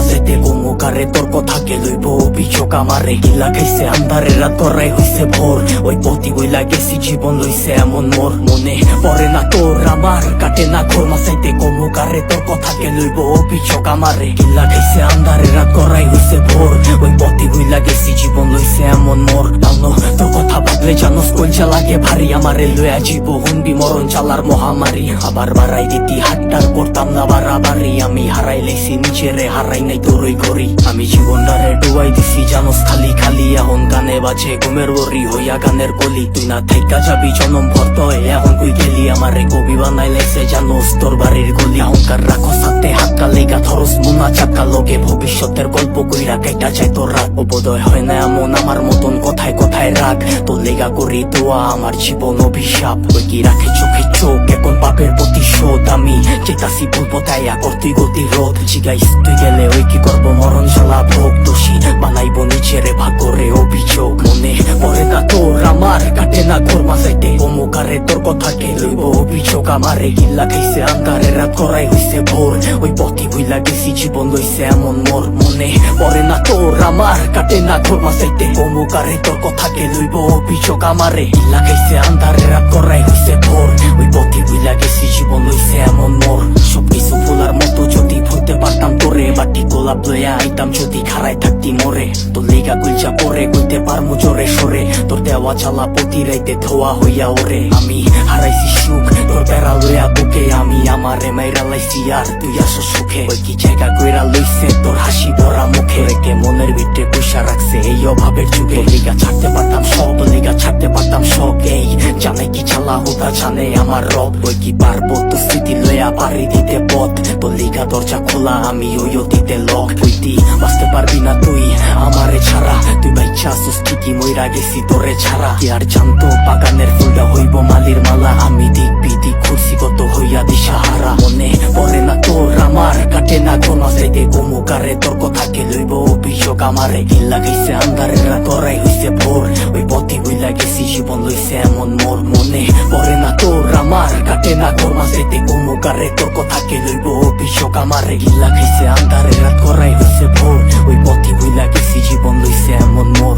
মাঝেতে গোমুকারে তোর কথাকে লইব অভিযোগ আমারে গিলা খাইছে আন্ধারে রাত করাই হইছে ভোর ওই পতি বইলা গেছি জীবন লইছে এমন মোর মনে পড়ে না তোর আমার কাটে না ঘোর মাঝাইতে গোমুকারে তোর কথাকে লইব অভিযোগ আমারে গিলা খাইছে আন্ধারে রাত করাই হইছে ভোর ওই পতি বইলা গেছি জীবন লইছে এমন মোর জানো তোর কথা ভাবলে জানোস কলজা লাগে ভারী আমারে লইয়া জীব হুন্ডি মরণ চালার মহামারী আবার বাড়াই দিতি হাটটার করতাম না বাড়াবাড়ি আমি হারাই লেছি নিজেরে হারাই নাই তোরই ঘড়ি আমি জীবনটারে ডুবাই দিছি জানোস খালি খালি এখন গানে বাজে ঘুমের ওরি হইয়া গানের কলি তুই না থাইকা যাবি জনম ভর্ত এখন কই গেলি আমারে কবি বানাই লেছে জানোস তোর বাড়ির গলি অহংকার রাখো সাথে হাতকা লেগা ধরস মুনা চাকা লগে ভবিষ্যতের গল্প কইরা কেটা চাই তোর রাত বোধয় হয় না এমন আমার মতন কথায় কথায় রাগ তোর লেগা করি দোয়া আমার জীবন অভিশাপ ওই কি রাখে চোখে চোখ এখন পাপের প্রতিশোধ আমি চেতাসি ভুল পথাইয়া করতুই গতিরোধ জিগাইস তুই গেলে ওই কি করবো মরণ জ্বালা ভোগ দোষী বানাইব নিজেরে ভাগ করে অভিযোগ মনে পড়ে না তোর আমার কাটে না ঘোর মাঝাইতে গোমুকারে তোর কথাকে লইব অভিযোগ আমারে গিল্লা খাইছে আন্ধারে রাত করাই হইছে ভোর ওই পথি ভুইলা গেছি জীবন লইছে এমন মোর মনে পড়ে না তোর আমার কাটে না ঘোর মাঝাইতে গোমুকারে তোর কথাকে লইব অভিযোগ আমারে গিল্লা খাইছে আন্ধারে রাত করাই হইছে ভোর ওই পথি ভুইলা গেছি জীবন লইছে এমন মোর সবকিছু ভুলার মতো যদি ভুলতে পারতাম তোরে বাটি গোলাপ লইয়া আইতাম যদি খারাই থাকতি মরে তোর লেগা গুলচা পরে কইতে পারমু জোরে সরে তোর দেওয়া চালা প্রতি রাইতে ধোয়া হইয়া ওরে আমি হারাইছি সুখ তোর বেড়া লইয়া বুকে আমি আমারে মাইরা লাইছি আর তুই আসো সুখে ওই কি জায়গা কইরা লইছে তোর হাসি ভরা মুখে রেখে মনের ভিতরে পয়সা রাখছে এই অভাবের যুগে লিগা ছাড়তে পারতাম সব লিগা ছাড়তে পারতাম সব এই জানে কি চালা হোতা জানে আমার রব ওই কি পারবো তো স্মৃতি লইয়া পারি দিতে পথ তোর লিগা দরজা খোলা আমি ওই অতীতে লক হইতি বাঁচতে পারবি না তুই আমারে ছাড়া তুই বাইচ্ছা আসুস ঠিকই মইরা গেছি তোরে ছাড়া কি আর জানতো বাগানের ফুলটা হইব মালির মালা আমি দিক বিদিক ঘুরছি কত হইয়া দিশাহারা মনে পড়ে না তোর আমার কাটে না ঘন সাইতে গোমুকারে তোর কথাকে লইব অভিযোগ আমারে গিল্লা গেছে আন্ধারে রাত করাই হইছে ভোর ওই পথি হইলা গেছি জীবন লইছে এমন মোর মনে পড়ে না তোর আমার কাটে না ঘন সাইতে গোমুকারে তোর কথাকে লইব অভিযোগ আমারে গিল্লা গেছে আন্ধারে রাত করাই হইছে ভোর ওই পথি হইলা গেছি জীবন লইছে এমন মোর।